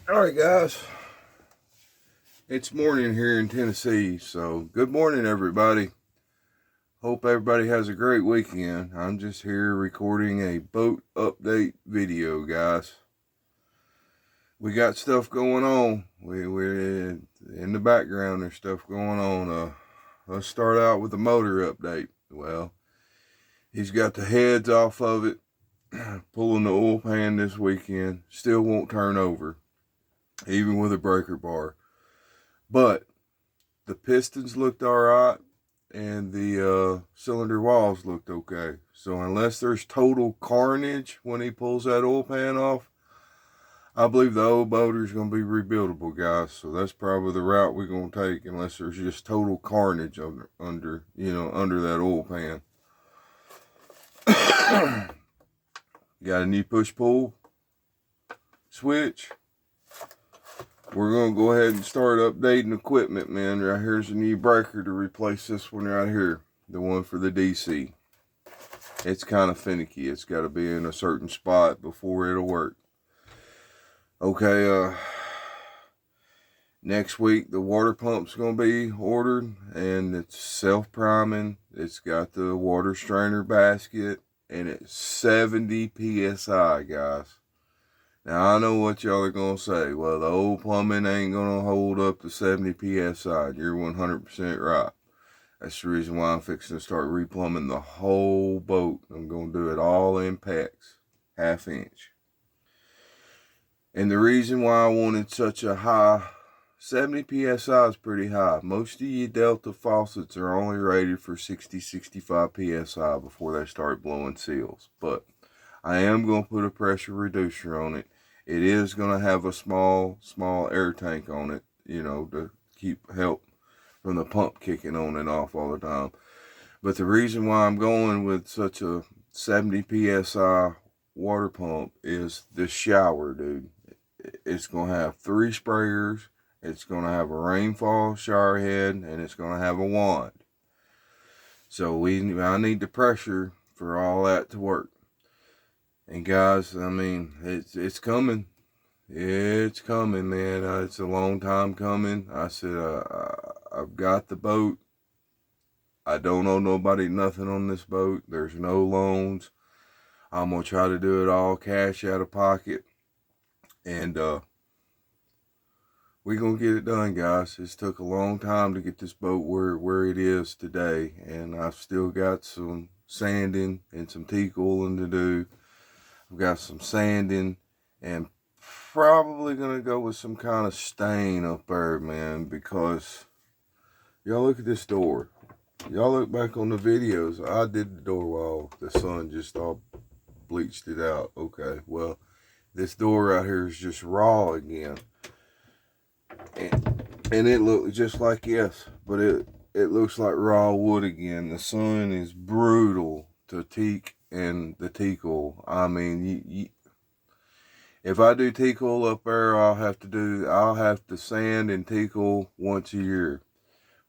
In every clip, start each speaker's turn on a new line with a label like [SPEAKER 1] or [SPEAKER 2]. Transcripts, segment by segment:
[SPEAKER 1] All right, guys. It's morning here in Tennessee, so good morning, everybody. Hope everybody has a great weekend. I'm just here recording a boat update video, guys. We got stuff going on. We're in the background. There's stuff going on. Let's start out with the motor update. Well, he's got the heads off of it, pulling the oil pan this weekend. Still won't turn over, even with a breaker bar. But the pistons looked alright, and the cylinder walls looked okay. So unless there's total carnage when he pulls that oil pan off, I believe the old motor's going to be rebuildable, guys. So that's probably the route we're going to take, unless there's just total carnage under that oil pan. Got a new push-pull switch. We're going to go ahead and start updating equipment, man. Right here's a new breaker to replace this one right here. The one for the DC. It's kind of finicky. It's got to be in a certain spot before it'll work. Okay, next week the water pump's going to be ordered. And it's self-priming. It's got the water strainer basket. And it's 70 PSI, guys. Now, I know what y'all are going to say. Well, the old plumbing ain't going to hold up to 70 PSI. You're 100% right. That's the reason why I'm fixing to start replumbing the whole boat. I'm going to do it all in packs, 1/2 inch. And the reason why I wanted such a high, 70 PSI is pretty high. Most of your Delta faucets are only rated for 60, 65 PSI before they start blowing seals. But I am going to put a pressure reducer on it. It is going to have a small air tank on it, to keep help from the pump kicking on and off all the time. But the reason why I'm going with such a 70 PSI water pump is the shower, dude. It's going to have 3 sprayers. It's going to have a rainfall shower head, and it's going to have a wand. So I need the pressure for all that to work. And guys, I mean, it's coming. It's coming, man. It's a long time coming. I said, I've got the boat. I don't owe nobody nothing on this boat. There's no loans. I'm going to try to do it all cash out of pocket. And we're going to get it done, guys. It's took a long time to get this boat where it is today. And I've still got some sanding and some teak oiling to do. I've got some sanding and probably going to go with some kind of stain up there, man, because y'all look at this door. Y'all look back on the videos. I did the door while the sun just all bleached it out. Okay, well, this door right here is just raw again. And it looks just like yes, but it looks like raw wood again. The sun is brutal to teak and the teak oil. I mean, if I do teak oil up there, I'll have to sand and teak oil once a year.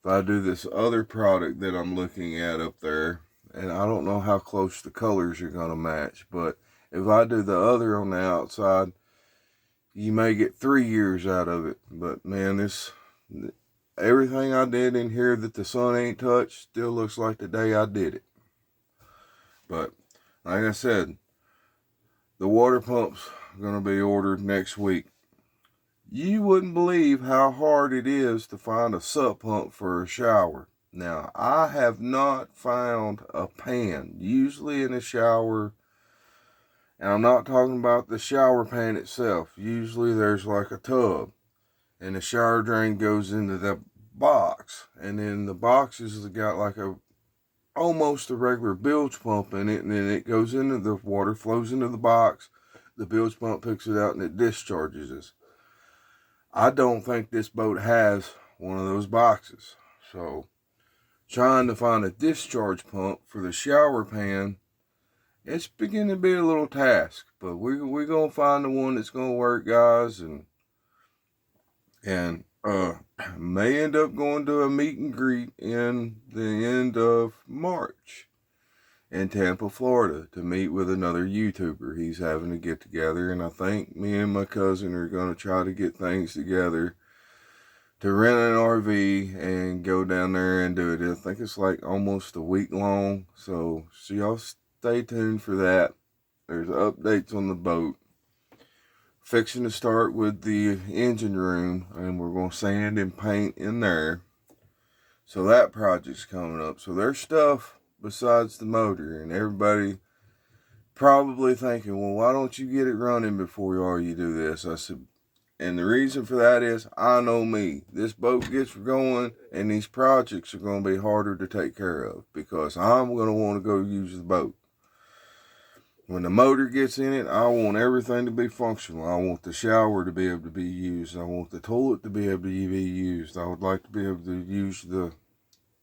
[SPEAKER 1] If I do this other product that I'm looking at up there, and I don't know how close the colors are going to match, but if I do the other on the outside, you may get 3 years out of it. But man, everything I did in here that the sun ain't touched still looks like the day I did it. But like I said, the water pump's going to be ordered next week. You wouldn't believe how hard it is to find a sump pump for a shower. Now, I have not found a pan. Usually in a shower, and I'm not talking about the shower pan itself. Usually there's like a tub, and the shower drain goes into the box. And then the boxes have got like almost a regular bilge pump in it, and then it goes into the water, flows into the box. The bilge pump picks it out and it discharges us. I don't think this boat has one of those boxes. So, trying to find a discharge pump for the shower pan, it's beginning to be a little task. But we're going to find the one that's going to work, guys. And may end up going to a meet and greet in the end of March. in Tampa, Florida, to meet with another YouTuber. He's having to get together, and I think me and my cousin are going to try to get things together to rent an RV and go down there and do it. I think it's like almost a week long, so y'all stay tuned for that. There's updates on the boat. Fixing to start with the engine room, and we're going to sand and paint in there. So that project's coming up. So there's stuff besides the motor, and everybody probably thinking, well, why don't you get it running before you do this? I said, and the reason for that is, I know me. This boat gets going, and these projects are going to be harder to take care of, because I'm going to want to go use the boat. When the motor gets in it, I want everything to be functional. I want the shower to be able to be used. I want the toilet to be able to be used. I would like to be able to use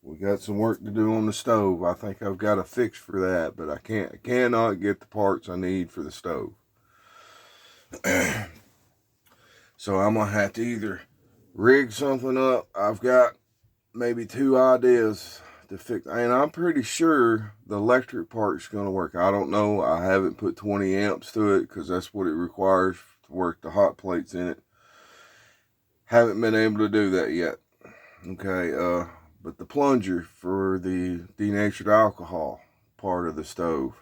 [SPEAKER 1] we got some work to do on the stove. I think I've got a fix for that, but I cannot get the parts I need for the stove. So I'm going to have to either rig something up. I've got maybe 2 ideas to fix, and I'm pretty sure the electric part's going to work. I don't know. I haven't put 20 amps to it because that's what it requires to work the hot plates in it. Haven't been able to do that yet. Okay, but the plunger for the denatured alcohol part of the stove,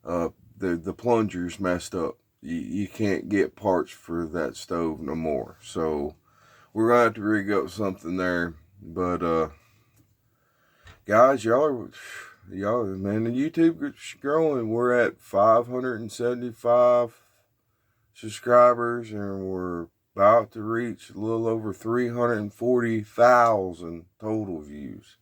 [SPEAKER 1] the plunger's messed up. You can't get parts for that stove no more. So we're going to have to rig up something there. But, guys, y'all, man, the YouTube is growing. We're at 575 subscribers, and we're about to reach a little over 340,000 total views.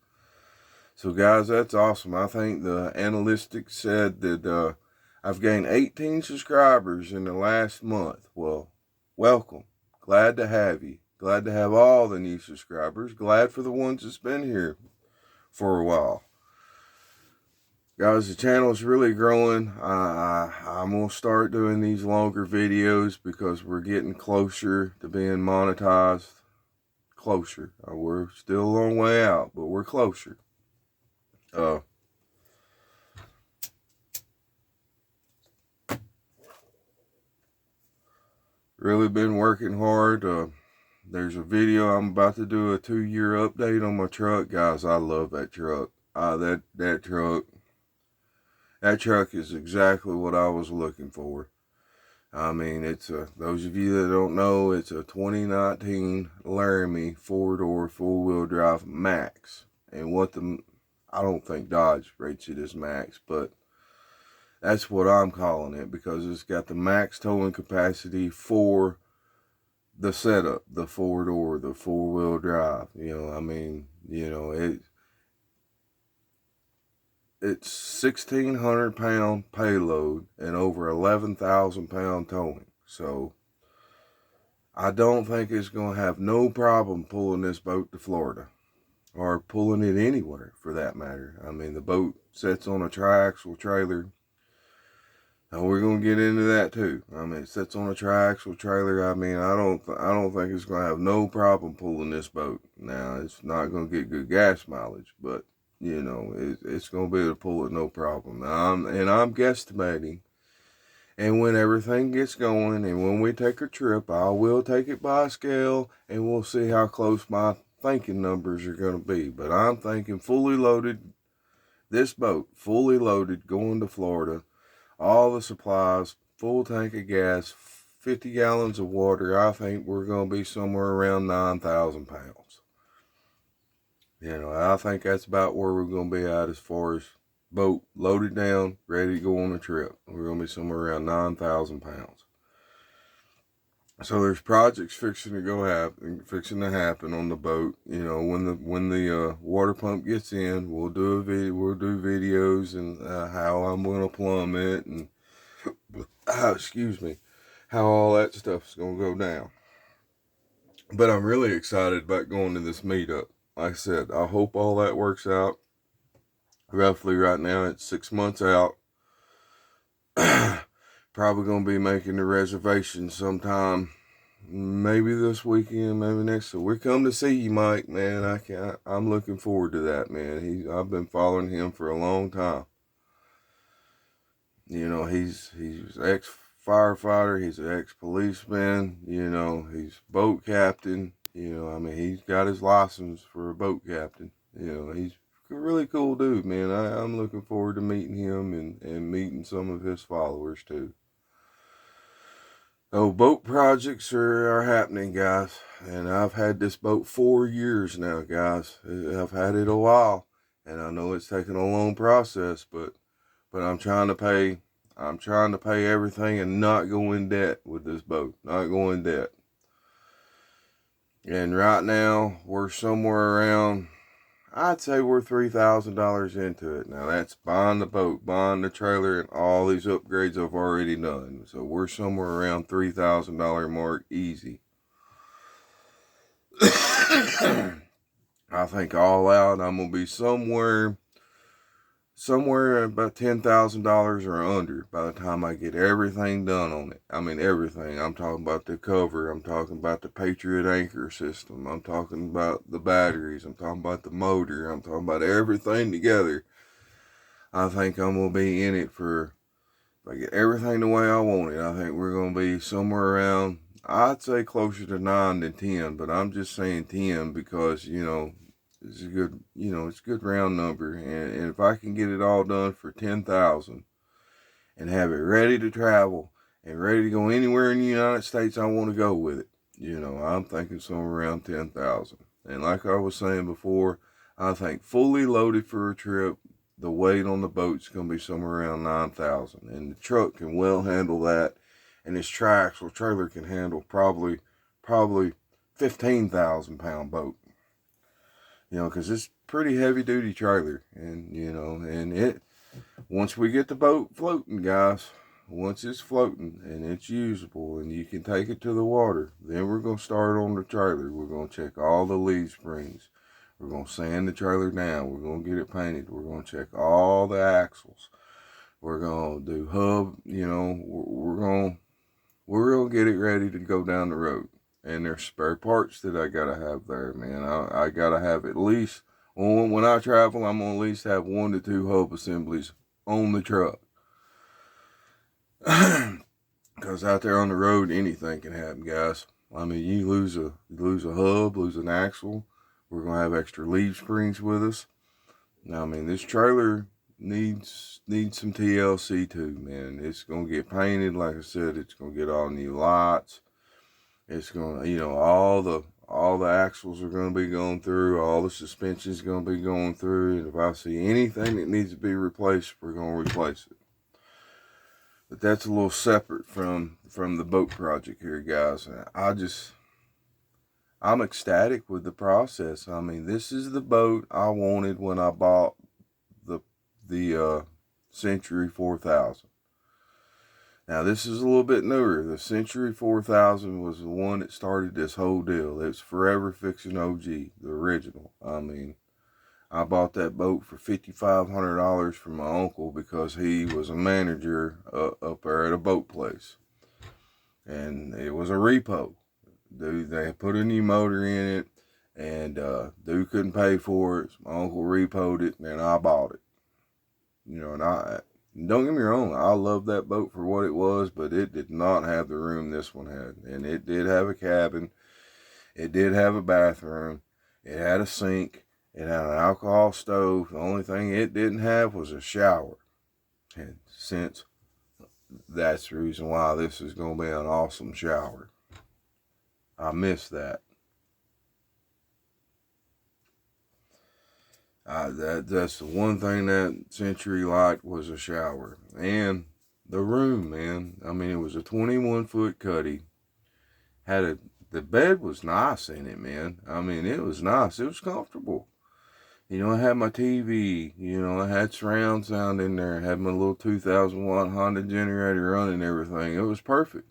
[SPEAKER 1] So, guys, that's awesome. I think the analytics said that I've gained 18 subscribers in the last month. Well, welcome. Glad to have you. Glad to have all the new subscribers. Glad for the ones that's been here for a while. Guys, the channel is really growing. I'm going to start doing these longer videos because we're getting closer to being monetized. Closer. We're still a long way out, but we're closer. Really been working hard. There's a video. I'm about to do a 2-year update on my truck. Guys, I love that truck. That truck is exactly what I was looking for. I mean, it's those of you that don't know, it's a 2019 Laramie 4-door 4-wheel drive max. And I don't think Dodge rates it as max, but that's what I'm calling it, because it's got the max towing capacity for the setup, the 4-door, the 4-wheel drive. I mean, it's 1,600 pound payload and over 11,000 pound towing. So I don't think it's going to have no problem pulling this boat to Florida, or pulling it anywhere for that matter. I mean, the boat sits on a triaxle trailer. Now we're gonna get into that too. I mean, it sits on a triaxle trailer. I mean, I don't think it's gonna have no problem pulling this boat. Now, it's not gonna get good gas mileage, but it's gonna be able to pull it no problem. I'm guesstimating. And when everything gets going, and when we take a trip, I will take it by scale, and we'll see how close my thinking numbers are gonna be. But I'm thinking fully loaded. This boat, fully loaded, going to Florida. All the supplies, full tank of gas, 50 gallons of water. I think we're going to be somewhere around 9,000 pounds. I think that's about where we're going to be at as far as boat loaded down, ready to go on a trip. We're going to be somewhere around 9,000 pounds. So there's projects fixing to happen on the boat. When the water pump gets in, we'll do videos and how I'm going to plumb it, and how all that stuff's going to go down. But I'm really excited about going to this meetup. Like I said, I hope all that works out. Roughly right now, it's 6 months out. Probably going to be making the reservation sometime, maybe this weekend, maybe next. So we're coming to see you, Mike, man. I'm looking forward to that, man. I've been following him for a long time. You know, he's ex-firefighter, he's an ex-policeman, you know, he's boat captain, you know, I mean, he's got his license for a boat captain. You know, he's a really cool dude, man. I'm looking forward to meeting him and meeting some of his followers too. Oh, boat projects are happening, guys. And I've had this boat 4 years now, guys. I've had it a while. And I know it's taken a long process, but I'm trying to pay everything and not go in debt with this boat. Not go in debt. And right now we're somewhere around, I'd say we're $3,000 into it. Now that's buying the boat, buying the trailer, and all these upgrades I've already done. So we're somewhere around $3,000 mark easy. I think all out I'm gonna be somewhere about $10,000 or under by the time I get everything done on it. I mean everything. I'm talking about the cover. I'm talking about the Patriot anchor system. I'm talking about the batteries. I'm talking about the motor. I'm talking about everything together. I think I'm gonna be in it for, if I get everything the way I want it, I think we're gonna be somewhere around, I'd say closer to 9 than 10, but I'm just saying 10 because, you know, it's a good, you know, it's a good round number. And if I can get it all done for 10,000 and have it ready to travel and ready to go anywhere in the United States I want to go with it, you know, I'm thinking somewhere around 10,000. And like I was saying before, I think fully loaded for a trip, the weight on the boat's going to be somewhere around 9,000. And the truck can well handle that. And this triaxle trailer can handle probably 15,000 pound boat. You know, because it's pretty heavy duty trailer. And, you know, and once we get the boat floating, guys, once it's floating and it's usable and you can take it to the water, then we're going to start on the trailer. We're going to check all the lead springs. We're going to sand the trailer down. We're going to get it painted. We're going to check all the axles. We're going to do hub, you know, we're going to get it ready to go down the road. And there's spare parts that I got to have there, man. I got to have at least, when I travel, I'm going to at least have 1 to 2 hub assemblies on the truck. Because out there on the road, anything can happen, guys. I mean, you lose a hub, lose an axle. We're going to have extra leaf springs with us. Now, I mean, this trailer needs some TLC too, man. It's going to get painted. Like I said, it's going to get all new lights. It's going to, you know, all the axles are going to be going through. All the suspension's going to be going through. And if I see anything that needs to be replaced, we're going to replace it. But that's a little separate from the boat project here, guys. I'm ecstatic with the process. I mean, this is the boat I wanted when I bought the Century 4000. Now, this is a little bit newer. The Century 4000 was the one that started this whole deal. It's Forever Fixing OG, the original. I mean, I bought that boat for $5,500 from my uncle because he was a manager up there at a boat place. And it was a repo. Dude, they put a new motor in it, and dude couldn't pay for it. So my uncle repoed it, and I bought it. You know, and don't get me wrong, I love that boat for what it was, but it did not have the room this one had. And it did have a cabin. It did have a bathroom. It had a sink. It had an alcohol stove. The only thing it didn't have was a shower. And since that's the reason why this is going to be an awesome shower. I miss that. That's the one thing that Century liked was a shower. And the room, man. I mean, it was a 21-foot cuddy. The bed was nice in it, man. I mean, it was nice. It was comfortable. You know, I had my TV. You know, I had surround sound in there. I had my little 2,000-watt Honda generator running and everything. It was perfect.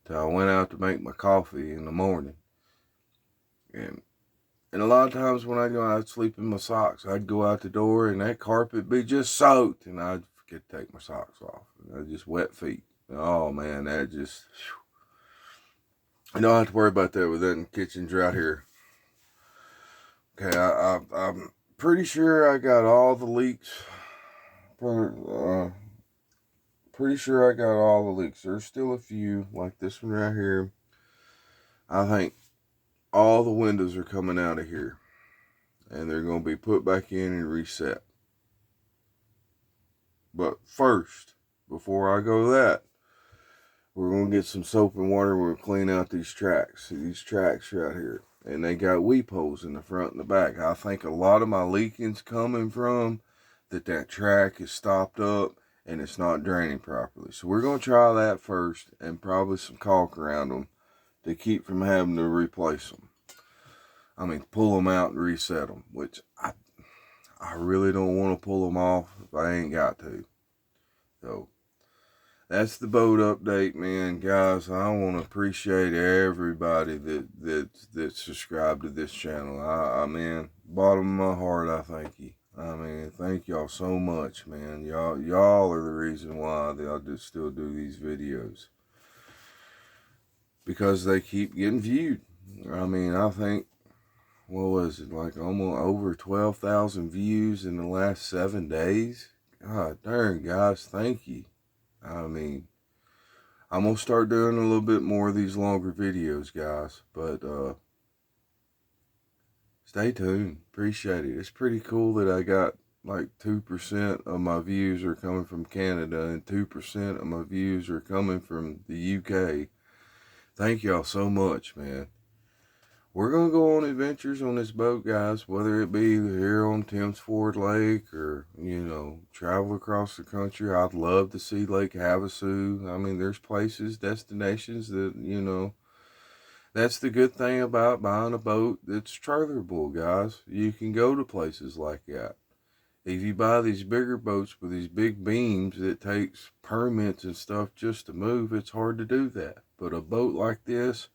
[SPEAKER 1] Till I went out to make my coffee in the morning. And a lot of times when I'd go out, I'd sleep in my socks. I'd go out the door and that carpet be just soaked. And I'd forget to take my socks off. And I'd just wet feet. Oh, man, that just... You don't have to worry about that with that kitchen's right here. Okay, I'm pretty sure I got all the leaks pretty sure I got all the leaks. There's still a few, like this one right here. I think all the windows are coming out of here, and they're going to be put back in and reset. But first, before I go that, we're going to get some soap and water. We're going to clean out these tracks. See these tracks right here. And they got weep holes in the front and the back. I think a lot of my leaking's coming from that track is stopped up and it's not draining properly. So we're going to try that first, and probably some caulk around them to keep from having to replace them. I mean, pull them out and reset them, which I really don't want to pull them off if I ain't got to. So that's the boat update, man. Guys, I want to appreciate everybody that subscribed to this channel. I mean, bottom of my heart, I thank you. I mean, thank y'all so much, man. Y'all are the reason why I just still do these videos, because they keep getting viewed. I mean, I think, what was it, like almost over 12,000 views in the last 7 days? God darn, guys, thank you. I mean, I'm going to start doing a little bit more of these longer videos, guys. But stay tuned. Appreciate it. It's pretty cool that I got like 2% of my views are coming from Canada and 2% of my views are coming from the UK. Thank y'all so much, man. We're going to go on adventures on this boat, guys, whether it be here on Thames Ford Lake or, you know, travel across the country. I'd love to see Lake Havasu. I mean, there's places, destinations that, you know, that's the good thing about buying a boat that's trailerable, guys. You can go to places like that. If you buy these bigger boats with these big beams that takes permits and stuff just to move, it's hard to do that. But a boat like this,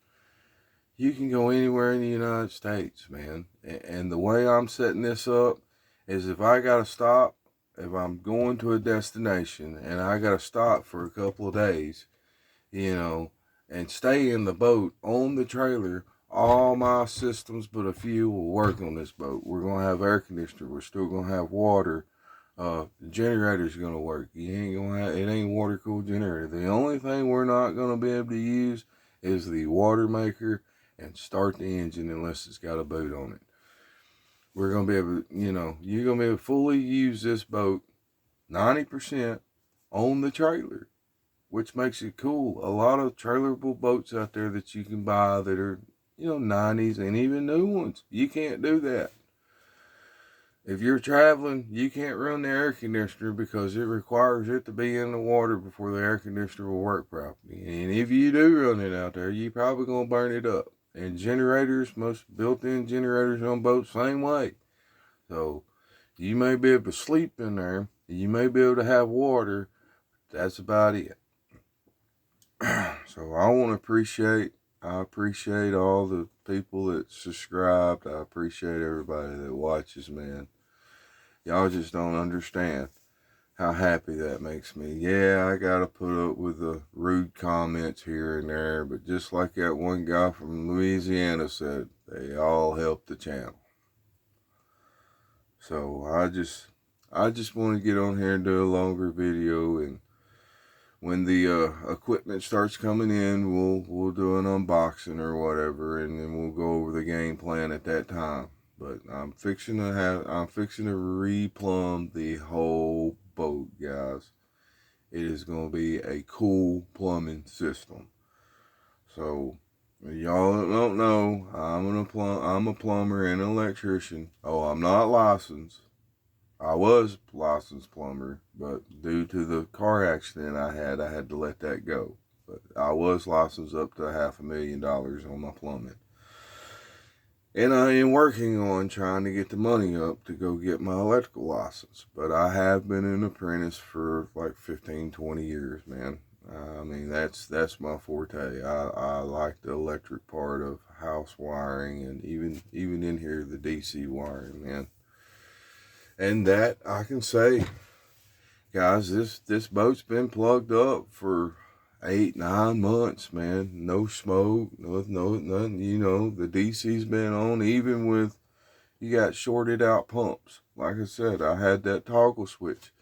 [SPEAKER 1] you can go anywhere in the United States, man. And the way I'm setting this up is, if I got to stop, if I'm going to a destination and I got to stop for a couple of days, you know, and stay in the boat on the trailer, all my systems but a few will work on this boat. We're going to have air conditioner. We're still going to have water. The generator's going to work. You ain't going to have, it ain't water cooled generator. The only thing we're not going to be able to use is the water maker and start the engine unless it's got a boat on it. We're going to be able to, you know, you're going to be able to fully use this boat 90% on the trailer, which makes it cool. A lot of trailerable boats out there that you can buy that are, you know, 90s and even new ones. You can't do that. If you're traveling, you can't run the air conditioner because it requires it to be in the water before the air conditioner will work properly. And if you do run it out there, you're probably going to burn it up. And generators, most built-in generators on boats, same way. So you may be able to sleep in there. You may be able to have water. That's about it. So I appreciate all the people that subscribed. I appreciate everybody that watches, man. Y'all just don't understand how happy that makes me. Yeah, I gotta put up with the rude comments here and there, but just like that one guy from Louisiana said, they all help the channel. So I just want to get on here and do a longer video, and when the equipment starts coming in, we'll do an unboxing or whatever, and then we'll go over the game plan at that time. But I'm fixing to replumb the whole boat, guys. It is going to be a cool plumbing system. So, y'all don't know, I'm a plumber and an electrician. Oh, I'm not licensed. I was licensed plumber, but due to the car accident I had to let that go. But I was licensed up to $500,000 on my plumbing. And I am working on trying to get the money up to go get my electrical license. But I have been an apprentice for like 15, 20 years, man. I mean, that's my forte. I like the electric part of house wiring, and even in here, the DC wiring, man. And that I can say, guys, this boat's been plugged up for 8-9 months, man. No smoke, nothing. You know, the DC's been on, even with, you got shorted out pumps. Like I said, I had that toggle switch,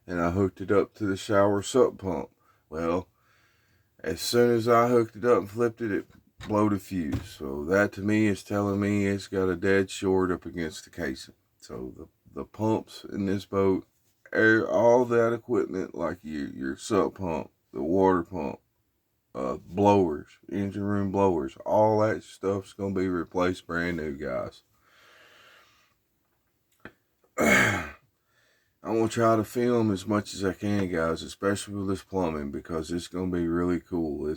[SPEAKER 1] and I hooked it up to the shower sump pump. Well, as soon as I hooked it up and flipped it, it blowed a fuse. So that to me is telling me it's got a dead short up against the casing. So the pumps in this boat, all that equipment like your sump pump, the water pump, blowers, engine room blowers, all that stuff's gonna be replaced brand new, guys. I'm going to try to film as much as I can, guys, especially with this plumbing, because it's going to be really cool.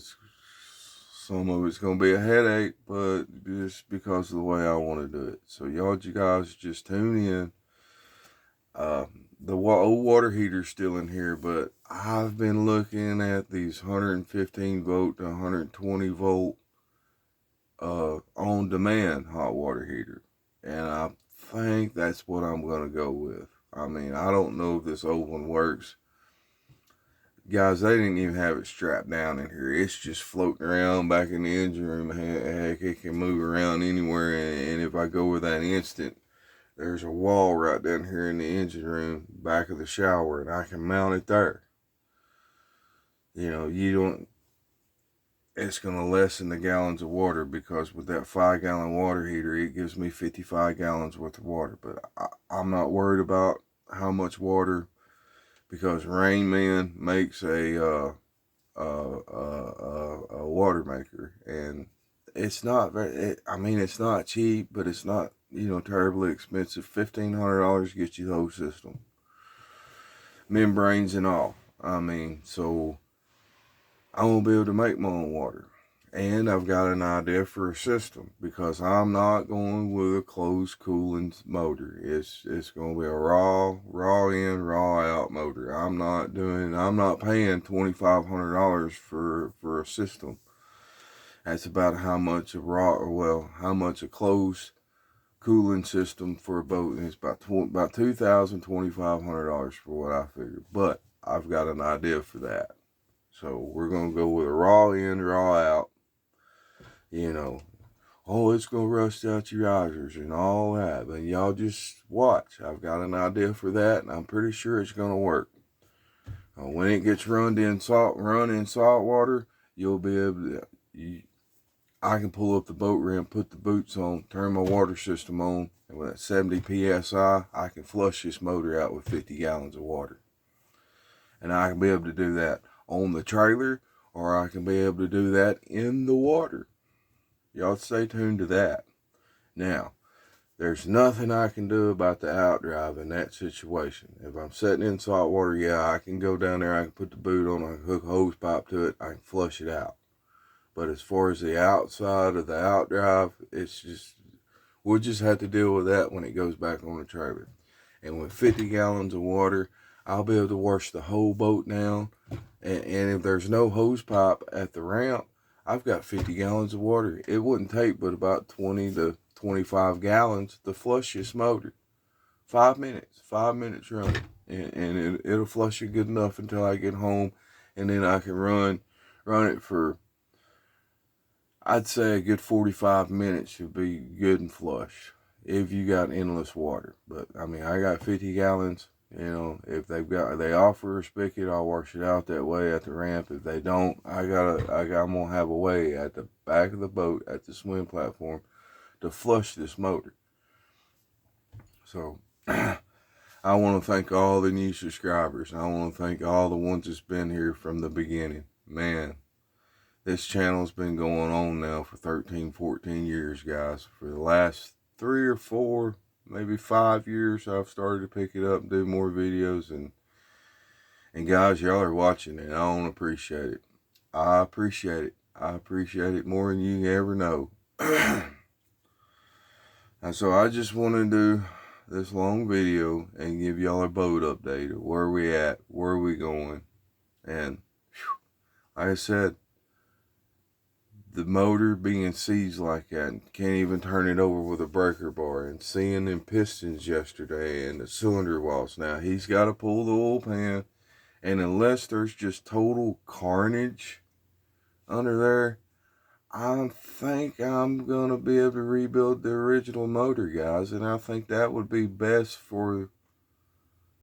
[SPEAKER 1] Some of it's going to be a headache, but just because of the way I want to do it. So y'all, you guys just tune in. The old water heater's still in here, but I've been looking at these 115 volt to 120 volt on demand hot water heater, and I think that's what I'm going to go with. I mean, I don't know if this old one works. Guys, they didn't even have it strapped down in here. It's just floating around back in the engine room. Heck, it can move around anywhere. And if I go with that instant, there's a wall right down here in the engine room, back of the shower, and I can mount it there. You know, it's going to lessen the gallons of water, because with that 5-gallon water heater, it gives me 55 gallons worth of water. But I'm not worried about how much water, because Rain Man makes a water maker, and it's not very, I mean, it's not cheap, but it's not, terribly expensive. $1,500 gets you the whole system, membranes and all. I mean, so I won't be able to make my own water. And I've got an idea for a system, because I'm not going with a closed cooling motor. It's going to be a raw in, raw out motor. I'm not paying $2,500 for a system. That's about how much a closed cooling system for a boat. And it's about $2,000, $2,500 for what I figured. But I've got an idea for that. So we're going to go with a raw in, raw out. It's going to rust out your risers and all that. But y'all just watch. I've got an idea for that, and I'm pretty sure it's going to work. When it gets run in salt water, you'll be able to, I can pull up the boat ramp, put the boots on, turn my water system on, and with that 70 PSI, I can flush this motor out with 50 gallons of water. And I can be able to do that on the trailer, or I can be able to do that in the water. Y'all stay tuned to that. Now, there's nothing I can do about the outdrive in that situation. If I'm sitting in salt water, I can go down there, I can put the boot on, I can hook a hose pipe to it, I can flush it out. But as far as the outside of the outdrive, we'll just have to deal with that when it goes back on the trailer. And with 50 gallons of water, I'll be able to wash the whole boat down. And if there's no hose pipe at the ramp, I've got 50 gallons of water. It wouldn't take but about 20 to 25 gallons to flush this motor. 5 minutes running. And it'll flush it good enough until I get home. And then I can run it for, I'd say a good 45 minutes should be good and flush if you got endless water. But I mean, I got 50 gallons. If they offer a spigot, I'll wash it out that way at the ramp. If they don't, I'm gonna have a way at the back of the boat at the swim platform to flush this motor. So I want to thank all the new subscribers. I want to thank all the ones that's been here from the beginning. Man, this channel's been going on now for 13, 14 years, guys. For the last 3 or 4, maybe 5 years, I've started to pick it up and do more videos. And guys, y'all are watching, and I don't appreciate it. I appreciate it. I appreciate it more than you ever know. And so I just want to do this long video and give y'all a boat update of where we at, where we going. And like I said, the motor being seized like that, and can't even turn it over with a breaker bar, and seeing them pistons yesterday and the cylinder walls. Now he's got to pull the oil pan, and unless there's just total carnage under there, I think I'm gonna be able to rebuild the original motor, guys. And I think that would be best for